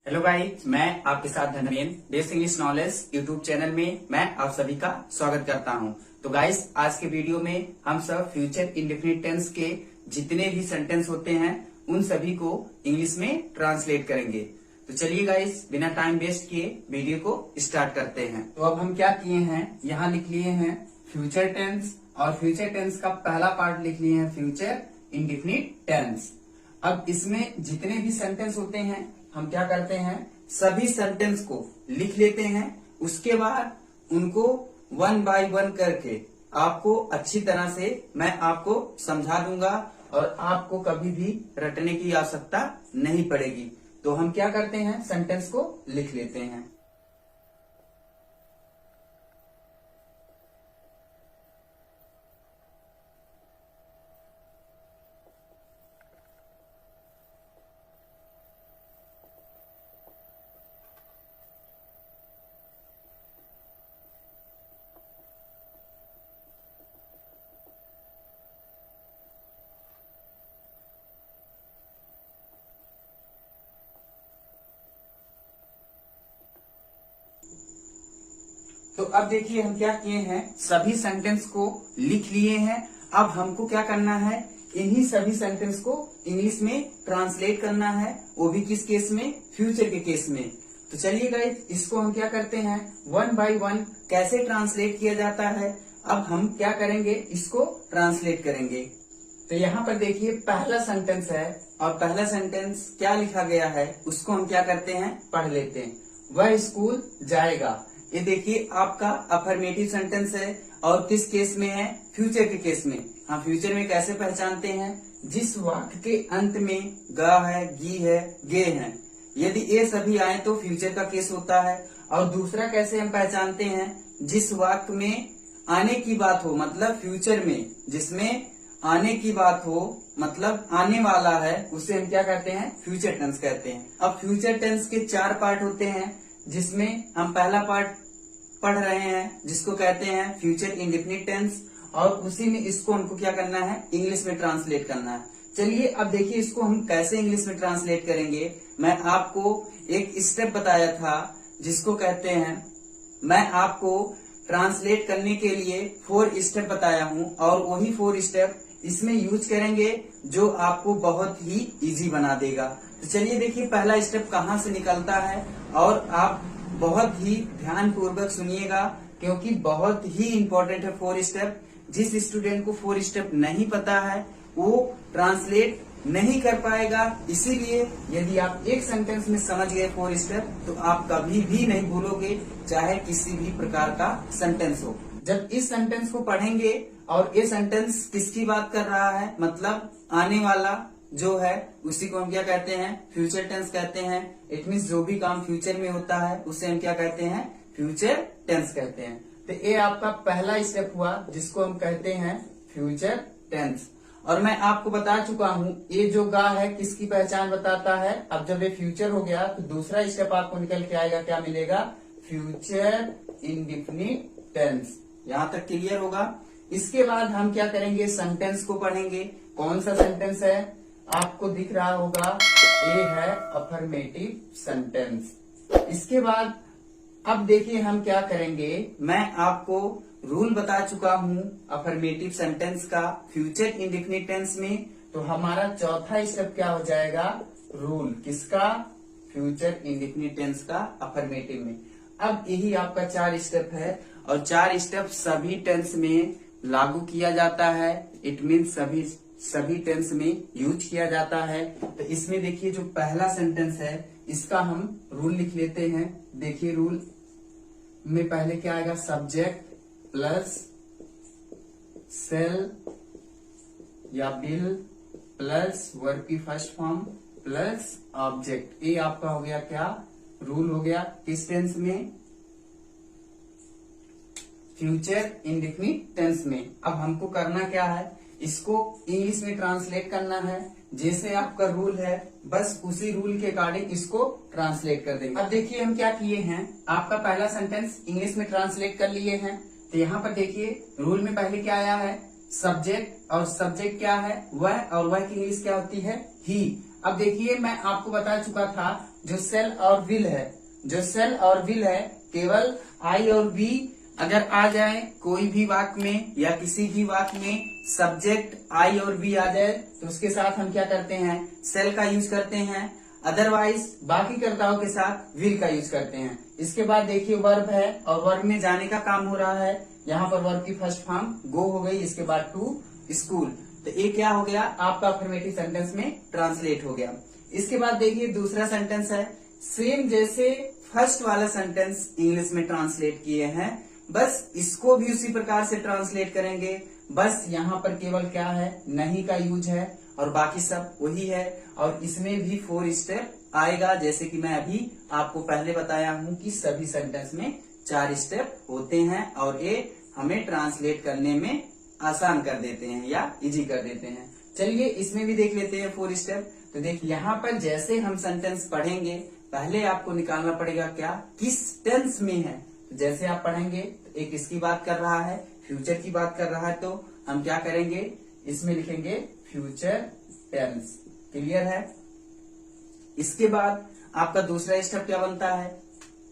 Hello guys, मैं आपके साथ Dharmendra best English knowledge YouTube channel में मैं आप सभी का स्वागत करता हूं। तो गाइस, आज के वीडियो में हम सब फ्यूचर इंडेफिनिट टेंस के जितने भी सेंटेंस होते हैं उन सभी को इंग्लिश में ट्रांसलेट करेंगे। तो चलिए गाइस, बिना टाइम वेस्ट किए वीडियो को स्टार्ट करते हैं। तो अब हम क्या किए हैं, यहाँ लिख लिए हैं फ्यूचर टेंस और फ्यूचर टेंस का पहला पार्ट लिख लिए हैं फ्यूचर इंडेफिनिट टेंस। अब इसमें जितने भी सेंटेंस होते हैं हम क्या करते हैं, सभी सेंटेंस को लिख लेते हैं। उसके बाद उनको वन बाय वन करके आपको अच्छी तरह से मैं आपको समझा दूंगा और आपको कभी भी रटने की आवश्यकता नहीं पड़ेगी। तो हम क्या करते हैं, सेंटेंस को लिख लेते हैं। तो अब देखिए हम क्या किए हैं, सभी सेंटेंस को लिख लिए हैं। अब हमको क्या करना है, इन्हीं सभी सेंटेंस को इंग्लिश में ट्रांसलेट करना है, वो भी किस केस में, फ्यूचर के केस में। तो चलिए गाइस, इसको हम क्या करते हैं, वन बाय वन कैसे ट्रांसलेट किया जाता है अब हम क्या करेंगे, इसको ट्रांसलेट करेंगे। तो यहाँ पर देखिए पहला सेंटेंस है और पहला सेंटेंस क्या लिखा गया है उसको हम क्या करते हैं, पढ़ लेते हैं। वह स्कूल जाएगा। ये देखिए आपका अफर्मेटिव सेंटेंस है और किस केस में है, फ्यूचर के केस में। हाँ, फ्यूचर में कैसे पहचानते हैं, जिस वाक्य के अंत में गा है, गी है, गे है, यदि ये सभी आए तो फ्यूचर का केस होता है। और दूसरा कैसे हम पहचानते हैं, जिस वाक्य में आने की बात हो, मतलब फ्यूचर में जिसमें आने की बात हो, मतलब आने वाला है, उसे हम क्या कहते हैं, फ्यूचर टेंस कहते हैं। अब फ्यूचर टेंस के 4 पार्ट होते हैं, जिसमें हम पहला पार्ट पढ़ रहे हैं जिसको कहते हैं फ्यूचर इंडेफिनिट टेंस, और उसी में इसको हमको क्या करना है, इंग्लिश में ट्रांसलेट करना है। चलिए अब देखिए इसको हम कैसे इंग्लिश में ट्रांसलेट करेंगे। मैं आपको एक स्टेप बताया था जिसको कहते हैं, मैं आपको ट्रांसलेट करने के लिए 4 स्टेप बताया हूं और वही 4 स्टेप इसमें यूज करेंगे जो आपको बहुत ही इजी बना देगा। तो चलिए देखिए पहला स्टेप कहाँ से निकलता है और आप बहुत ही ध्यान पूर्वक सुनिएगा क्योंकि बहुत ही इम्पोर्टेंट है 4 स्टेप। जिस स्टूडेंट को 4 स्टेप नहीं पता है वो ट्रांसलेट नहीं कर पाएगा। इसीलिए यदि आप एक सेंटेंस में समझ गए 4 स्टेप तो आप कभी भी नहीं भूलोगे, चाहे किसी भी प्रकार का सेंटेंस हो। जब इस सेंटेंस को पढ़ेंगे और ये सेंटेंस किसकी बात कर रहा है, मतलब आने वाला जो है उसी को हम क्या कहते हैं, फ्यूचर टेंस कहते हैं। इट मीन्स जो भी काम फ्यूचर में होता है उसे हम क्या कहते हैं, फ्यूचर टेंस कहते हैं। तो ये आपका पहला स्टेप हुआ जिसको हम कहते हैं फ्यूचर टेंस। और मैं आपको बता चुका हूँ ये जो गा है किसकी पहचान बताता है। अब जब ये फ्यूचर हो गया तो दूसरा स्टेप आपको निकल के आएगा, क्या मिलेगा, फ्यूचर इंडेफिनिट टेंस। यहाँ तक क्लियर होगा। इसके बाद हम क्या करेंगे, सेंटेंस को पढ़ेंगे। कौन सा सेंटेंस है, आपको दिख रहा होगा, ये है अफर्मेटिव सेंटेंस। इसके बाद अब देखिए हम क्या करेंगे, मैं आपको रूल बता चुका हूँ अफर्मेटिव सेंटेंस का फ्यूचर इंडेफिनिट टेंस में। तो हमारा चौथा स्टेप क्या हो जाएगा, रूल किसका, फ्यूचर इंडेफिनिट टेंस का अफर्मेटिव में। अब यही आपका 4 स्टेप है और 4 स्टेप सभी टेंस में लागू किया जाता है। इट मीन्स सभी टेंस में यूज किया जाता है। तो इसमें देखिए जो पहला सेंटेंस है इसका हम रूल लिख लेते हैं। देखिए रूल में पहले क्या आएगा, सब्जेक्ट प्लस सेल या बिल प्लस वर्ब की फर्स्ट फॉर्म प्लस ऑब्जेक्ट। ये आपका हो गया क्या, रूल हो गया किस टेंस में, फ्यूचर इंडेफिनिट टेंस में। अब हमको करना क्या है, इसको इंग्लिश में ट्रांसलेट करना है। जैसे आपका रूल है बस उसी रूल के अकॉर्डिंग इसको ट्रांसलेट कर देंगे। अब देखिए हम क्या किए हैं, आपका पहला सेंटेंस इंग्लिश में ट्रांसलेट कर लिए हैं। तो यहाँ पर देखिए रूल में पहले क्या आया है, सब्जेक्ट, और सब्जेक्ट क्या है, वह, और वह की इंग्लिश क्या होती है, ही। अब देखिए मैं आपको बता चुका था जो सेल और विल है, जो सेल और विल है, केवल आई और बी अगर आ जाए कोई भी वाक्य में या किसी भी वाक्य में सब्जेक्ट आई और बी आ जाए तो उसके साथ हम क्या करते हैं, सेल का यूज करते हैं। अदरवाइज बाकी कर्ताओं के साथ विल का यूज करते हैं। इसके बाद देखिए वर्ब है और वर्ब में जाने का काम हो रहा है। यहाँ पर वर्ब की फर्स्ट फॉर्म गो हो गई, इसके बाद टू स्कूल, तो ये क्या हो गया आपका अफर्मेटिव सेंटेंस में ट्रांसलेट हो गया। इसके बाद देखिए दूसरा सेंटेंस है, सेम जैसे फर्स्ट वाला सेंटेंस इंग्लिश में ट्रांसलेट किए हैं, बस इसको भी उसी प्रकार से ट्रांसलेट करेंगे। बस यहाँ पर केवल क्या है, नहीं का यूज है और बाकी सब वही है। और इसमें भी 4 स्टेप आएगा, जैसे कि मैं अभी आपको पहले बताया हूं कि सभी सेंटेंस में 4 स्टेप होते हैं और ये हमें ट्रांसलेट करने में आसान कर देते हैं या इजी कर देते हैं। चलिए इसमें भी देख लेते हैं 4 स्टेप। तो देखिए यहाँ पर जैसे हम सेंटेंस पढ़ेंगे पहले आपको निकालना पड़ेगा क्या, किस टेंस में है। तो जैसे आप पढ़ेंगे तो एक इसकी बात कर रहा है, फ्यूचर की बात कर रहा है, तो हम क्या करेंगे, इसमें लिखेंगे फ्यूचर टेंस। क्लियर है। इसके बाद आपका दूसरा स्टेप क्या बनता है,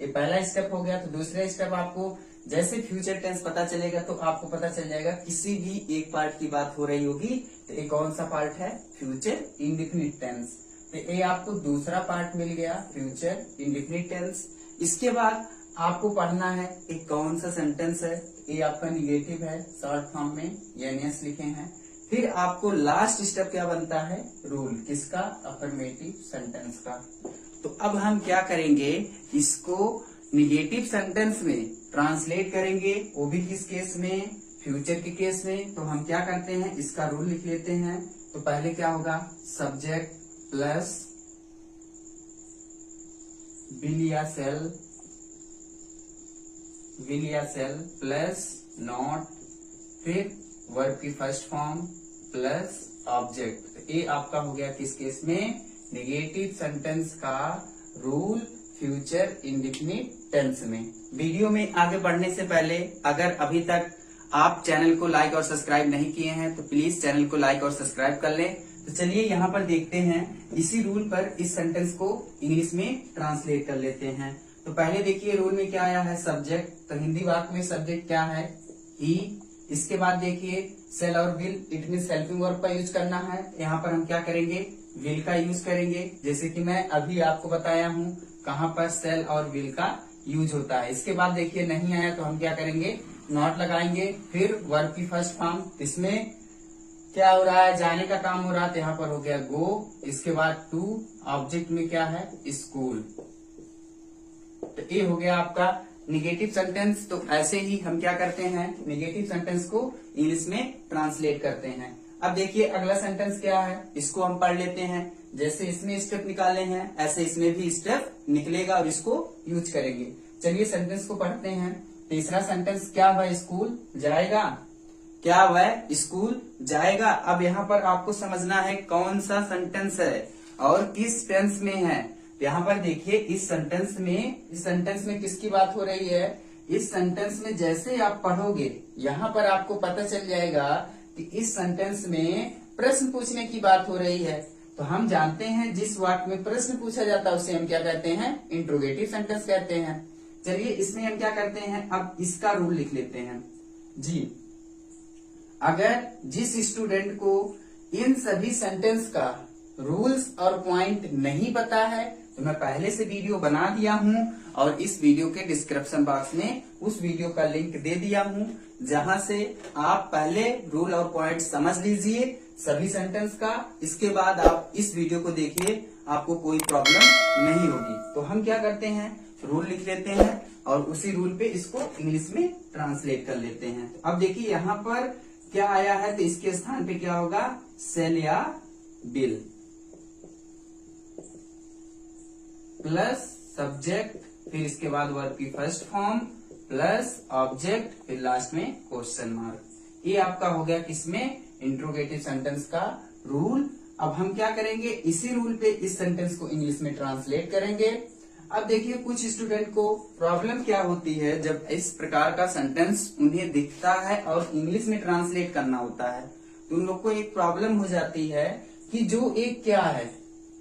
ये पहला स्टेप हो गया। तो दूसरा स्टेप आपको जैसे फ्यूचर टेंस पता चलेगा तो आपको पता चल जाएगा किसी भी एक पार्ट की बात हो रही होगी तो ये कौन सा पार्ट है, फ्यूचर इंडेफिनिट टेंस। तो ये आपको दूसरा पार्ट मिल गया, फ्यूचर इंडेफिनिट टेंस। इसके बाद आपको पढ़ना है एक कौन सा सेंटेंस है, ये आपका निगेटिव है, शॉर्ट फॉर्म में एनएस लिखे हैं। फिर आपको लास्ट स्टेप क्या बनता है, रूल, किसका, अफर्मेटिव सेंटेंस का। तो अब हम क्या करेंगे, इसको निगेटिव सेंटेंस में ट्रांसलेट करेंगे, वो भी किस केस में, फ्यूचर के केस में। तो हम क्या करते हैं, इसका रूल लिख लेते हैं। तो पहले क्या होगा, सब्जेक्ट प्लस विल या सेल प्लस नॉट, फिर वर्ब की फर्स्ट फॉर्म प्लस ऑब्जेक्ट। तो ये आपका हो गया किस केस में, नेगेटिव सेंटेंस का रूल फ्यूचर इंडेफिनिट टेंस में। वीडियो में आगे बढ़ने से पहले अगर अभी तक आप चैनल को लाइक और सब्सक्राइब नहीं किए हैं तो प्लीज चैनल को लाइक और सब्सक्राइब कर लें। तो चलिए यहाँ पर देखते हैं, इसी रूल पर इस सेंटेंस को इंग्लिश में ट्रांसलेट कर लेते हैं। तो पहले देखिए रूल में क्या आया है, सब्जेक्ट। तो हिंदी वाक्य में सब्जेक्ट क्या है, ही। इसके बाद देखिए सेल और will, it mean helping verb का यूज करना है। यहाँ पर हम क्या करेंगे, विल का यूज करेंगे, जैसे कि मैं अभी आपको बताया हूँ कहाँ पर सेल और विल का यूज होता है। इसके बाद देखिए नहीं आया तो हम क्या करेंगे, नॉट लगाएंगे। फिर वर्ब की फर्स्ट फॉर्म, इसमें क्या हो रहा है, जाने का काम हो रहा है, तो यहाँ पर हो गया गो। इसके बाद टू, ऑब्जेक्ट में क्या है, स्कूल। तो ये हो गया आपका निगेटिव सेंटेंस। तो ऐसे ही हम क्या करते हैं, निगेटिव सेंटेंस को इंग्लिश में ट्रांसलेट करते हैं। अब देखिए अगला सेंटेंस क्या है, इसको हम पढ़ लेते हैं। जैसे इसमें स्टेप निकाले हैं ऐसे इसमें भी स्टेप निकलेगा और इसको यूज करेंगे। चलिए सेंटेंस को पढ़ते हैं। तीसरा सेंटेंस, क्या वह स्कूल जाएगा, क्या वह स्कूल जाएगा। अब यहाँ पर आपको समझना है कौन सा सेंटेंस है और किस टेंस में है। यहाँ पर देखिए इस सेंटेंस में किसकी बात हो रही है, इस सेंटेंस में जैसे आप पढ़ोगे यहाँ पर आपको पता चल जाएगा कि इस सेंटेंस में प्रश्न पूछने की बात हो रही है। तो हम जानते हैं जिस वाक्य में प्रश्न पूछा जाता है उसे हम क्या कहते हैं, इंट्रोगेटिव सेंटेंस कहते हैं। चलिए इसमें हम क्या करते हैं, अब इसका रूल लिख लेते हैं जी। अगर जिस स्टूडेंट को इन सभी सेंटेंस का रूल्स और पॉइंट नहीं पता है तो मैं पहले से वीडियो बना दिया हूं और इस वीडियो के डिस्क्रिप्शन बॉक्स में उस वीडियो का लिंक दे दिया हूं, जहां से आप पहले रूल और पॉइंट समझ लीजिए सभी सेंटेंस का। इसके बाद आप इस वीडियो को देखिए, आपको कोई प्रॉब्लम नहीं होगी। तो हम क्या करते हैं, रूल लिख लेते हैं और उसी रूल पे इसको इंग्लिश में ट्रांसलेट कर लेते हैं। अब देखिए यहाँ पर क्या आया है, तो इसके स्थान पे क्या होगा, सेल या बिल प्लस सब्जेक्ट, फिर इसके बाद वर्ब की फर्स्ट फॉर्म प्लस ऑब्जेक्ट, फिर लास्ट में क्वेश्चन मार्क। ये आपका हो गया किसमें, इंट्रोगेटिव सेंटेंस का रूल। अब हम क्या करेंगे, इसी रूल पे इस सेंटेंस को इंग्लिश में ट्रांसलेट करेंगे। अब देखिए कुछ स्टूडेंट को प्रॉब्लम क्या होती है, जब इस प्रकार का सेंटेंस उन्हें दिखता है और इंग्लिश में ट्रांसलेट करना होता है तो उन लोग को एक प्रॉब्लम हो जाती है कि जो एक क्या है,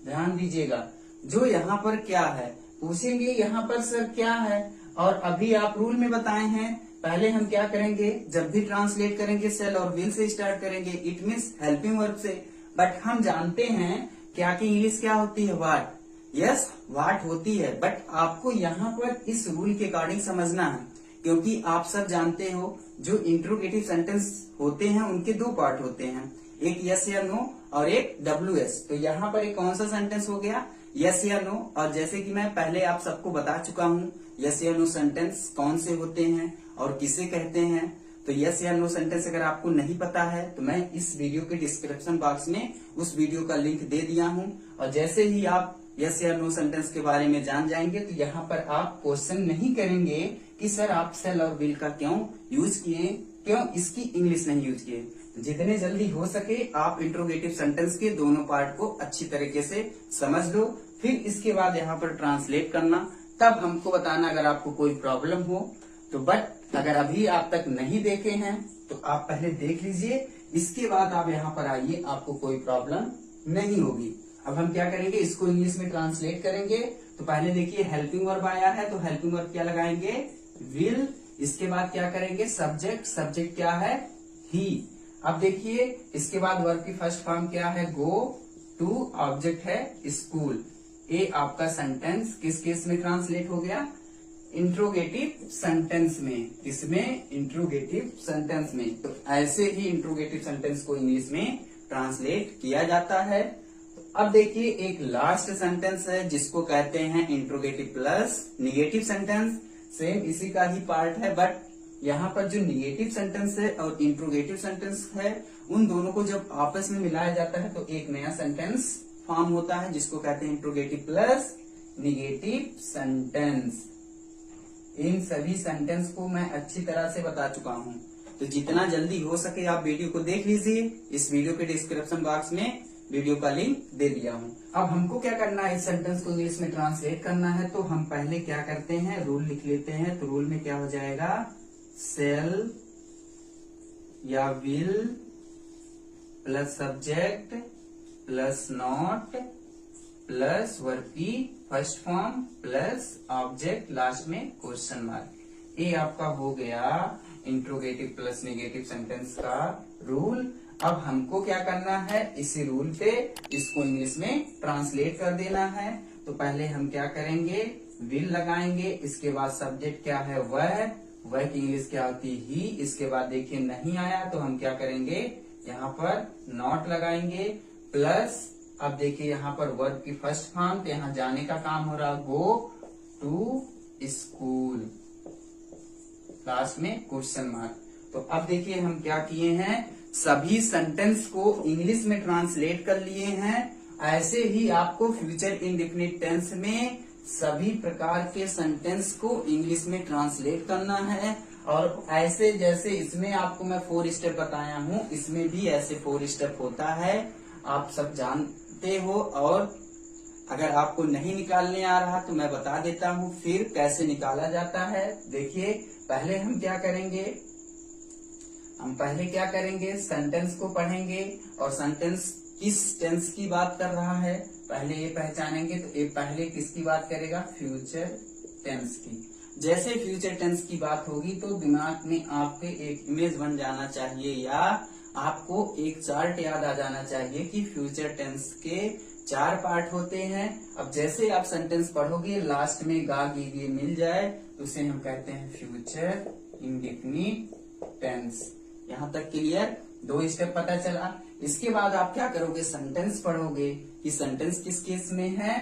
ध्यान दीजिएगा, जो यहाँ पर क्या है पूछेंगे, यहाँ पर सर क्या है, और अभी आप रूल में बताए हैं। पहले हम क्या करेंगे, जब भी ट्रांसलेट करेंगे सेल और विल से स्टार्ट करेंगे, इट मीन्स हेल्पिंग वर्ब से। बट हम जानते हैं क्या कि इंग्लिश क्या होती है, व्हाट। यस, व्हाट होती है, बट आपको यहाँ पर इस रूल के अकॉर्डिंग समझना है, क्योंकि आप सब जानते हो जो इंट्रोगेटिव सेंटेंस होते हैं उनके दो पार्ट होते हैं, एक यस या नो और एक WS। तो यहाँ पर एक कौन सा सेंटेंस हो गया, यस या नो। और जैसे कि मैं पहले आप सबको बता चुका हूँ यस या नो सेंटेंस कौन से होते हैं और किसे कहते हैं। तो यस या नो सेंटेंस अगर आपको नहीं पता है तो मैं इस वीडियो के डिस्क्रिप्शन बॉक्स में उस वीडियो का लिंक दे दिया हूँ, और जैसे ही आप यस या नो सेंटेंस के बारे में जान जाएंगे तो यहाँ पर आप क्वेश्चन नहीं करेंगे कि सर आप सेल और विल का क्यों यूज किए, क्यों इसकी इंग्लिश नहीं यूज किए। तो जितने जल्दी हो सके आप इंट्रोगेटिव सेंटेंस के दोनों पार्ट को अच्छी तरीके से समझ लो, फिर इसके बाद यहाँ पर ट्रांसलेट करना, तब हमको बताना अगर आपको कोई प्रॉब्लम हो तो। बट अगर अभी आप तक नहीं देखे हैं तो आप पहले देख लीजिए, इसके बाद आप यहाँ पर आइए, आपको कोई प्रॉब्लम नहीं होगी। अब हम क्या करेंगे, इसको इंग्लिश में ट्रांसलेट करेंगे। तो पहले देखिए हेल्पिंग वर्ब आया है, तो हेल्पिंग वर्ब क्या लगाएंगे, विल। इसके बाद क्या करेंगे, सब्जेक्ट, सब्जेक्ट क्या है, ही। अब देखिए इसके बाद वर्ब की फर्स्ट फॉर्म क्या है, गो टू, ऑब्जेक्ट है स्कूल। ये आपका सेंटेंस किस केस में ट्रांसलेट हो गया, इंट्रोगेटिव सेंटेंस में। इसमें इंट्रोगेटिव सेंटेंस में। तो ऐसे ही इंट्रोगेटिव सेंटेंस को इंग्लिश में ट्रांसलेट किया जाता है। अब देखिए एक लास्ट सेंटेंस है जिसको कहते हैं interrogative plus negative sentence. Same इसी का ही पार्ट है, बट यहाँ पर जो निगेटिव सेंटेंस है और इंट्रोगेटिव सेंटेंस है उन दोनों को जब आपस में मिलाया जाता है तो एक नया सेंटेंस फॉर्म होता है जिसको कहते हैं इंट्रोगेटिव प्लस निगेटिव सेंटेंस। इन सभी सेंटेंस को मैं अच्छी तरह से बता चुका हूँ, तो जितना जल्दी हो सके आप वीडियो को देख लीजिए। इस वीडियो के डिस्क्रिप्शन बॉक्स में वीडियो का लिंक दे दिया हूँ। अब हमको क्या करना है, इस सेंटेंस को इंग्लिश में ट्रांसलेट करना है। तो हम पहले क्या करते हैं, रूल लिख लेते हैं। तो रूल में क्या हो जाएगा, सेल या will plus subject plus not plus verb की first form plus object, last में क्वेश्चन मार्क। ये आपका हो गया इंट्रोगेटिव प्लस नेगेटिव सेंटेंस का रूल। अब हमको क्या करना है, इसी रूल पे इसको इंग्लिश में ट्रांसलेट कर देना है। तो पहले हम क्या करेंगे, विल लगाएंगे। इसके बाद सब्जेक्ट क्या है, वह की इंग्लिश क्या होती है, ही। इसके बाद देखिए नहीं आया तो हम क्या करेंगे, यहाँ पर नॉट लगाएंगे प्लस। अब देखिए यहाँ पर वर्ब की फर्स्ट फॉर्म, तो यहाँ जाने का काम हो रहा, गो टू स्कूल, लास्ट में क्वेश्चन मार्क। तो अब देखिए हम क्या किए हैं, सभी सेंटेंस को इंग्लिश में ट्रांसलेट कर लिए हैं। ऐसे ही आपको फ्यूचर इंडेफिनिट टेंस में सभी प्रकार के सेंटेंस को इंग्लिश में ट्रांसलेट करना है। और ऐसे जैसे इसमें आपको मैं 4 स्टेप बताया हूँ, इसमें भी ऐसे 4 स्टेप होता है, आप सब जानते हो। और अगर आपको नहीं निकालने आ रहा तो मैं बता देता हूँ फिर कैसे निकाला जाता है। देखिए पहले हम क्या करेंगे, सेंटेंस को पढ़ेंगे और सेंटेंस किस टेंस की बात कर रहा है पहले ये पहचानेंगे। तो ये पहले किसकी बात करेगा, फ्यूचर टेंस की। जैसे फ्यूचर टेंस की बात होगी तो दिमाग में आपके एक इमेज बन जाना चाहिए या आपको एक चार्ट याद आ जाना चाहिए कि फ्यूचर टेंस के 4 पार्ट होते हैं। अब जैसे आप सेंटेंस पढ़ोगे लास्ट में गा गी मिल जाए तो उसे हम कहते हैं फ्यूचर इंडेफिनिट टेंस। यहाँ तक क्लियर, 2 स्टेप पता चला। इसके बाद आप क्या करोगे, सेंटेंस पढ़ोगे कि सेंटेंस किस केस में है,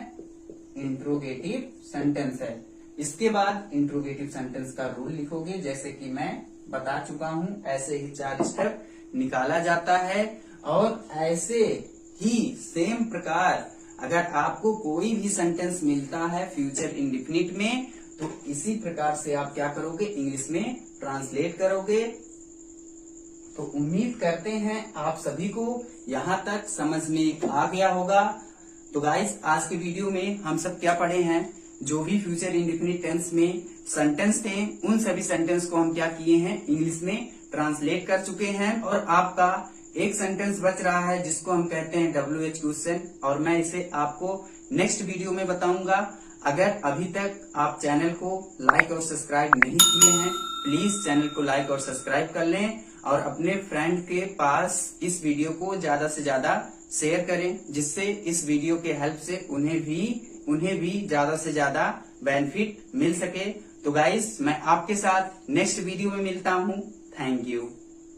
इंट्रोगेटिव सेंटेंस है। इसके बाद इंट्रोगेटिव सेंटेंस का रूल लिखोगे, जैसे कि मैं बता चुका हूँ। ऐसे ही 4 स्टेप निकाला जाता है। और ऐसे ही सेम प्रकार अगर आपको कोई भी सेंटेंस मिलता है फ्यूचर इंडेफिनिट में तो इसी प्रकार से आप क्या करोगे, इंग्लिश में ट्रांसलेट करोगे। तो उम्मीद करते हैं आप सभी को यहाँ तक समझ में आ गया होगा। तो गाइस आज के वीडियो में हम सब क्या पढ़े हैं, जो भी फ्यूचर इंडेफिनिट टेंस में सेंटेंस थे उन सभी सेंटेंस को हम क्या किए हैं, इंग्लिश में ट्रांसलेट कर चुके हैं। और आपका एक सेंटेंस बच रहा है जिसको हम कहते हैं WH क्वेश्चन, और मैं इसे आपको नेक्स्ट वीडियो में बताऊंगा। अगर अभी तक आप चैनल को लाइक और सब्सक्राइब नहीं किए हैं, प्लीज चैनल को लाइक और सब्सक्राइब कर लें और अपने फ्रेंड के पास इस वीडियो को ज्यादा से ज्यादा शेयर करें, जिससे इस वीडियो के हेल्प से उन्हें भी ज्यादा से ज्यादा बेनिफिट मिल सके। तो गाइस, मैं आपके साथ नेक्स्ट वीडियो में मिलता हूँ। Thank you.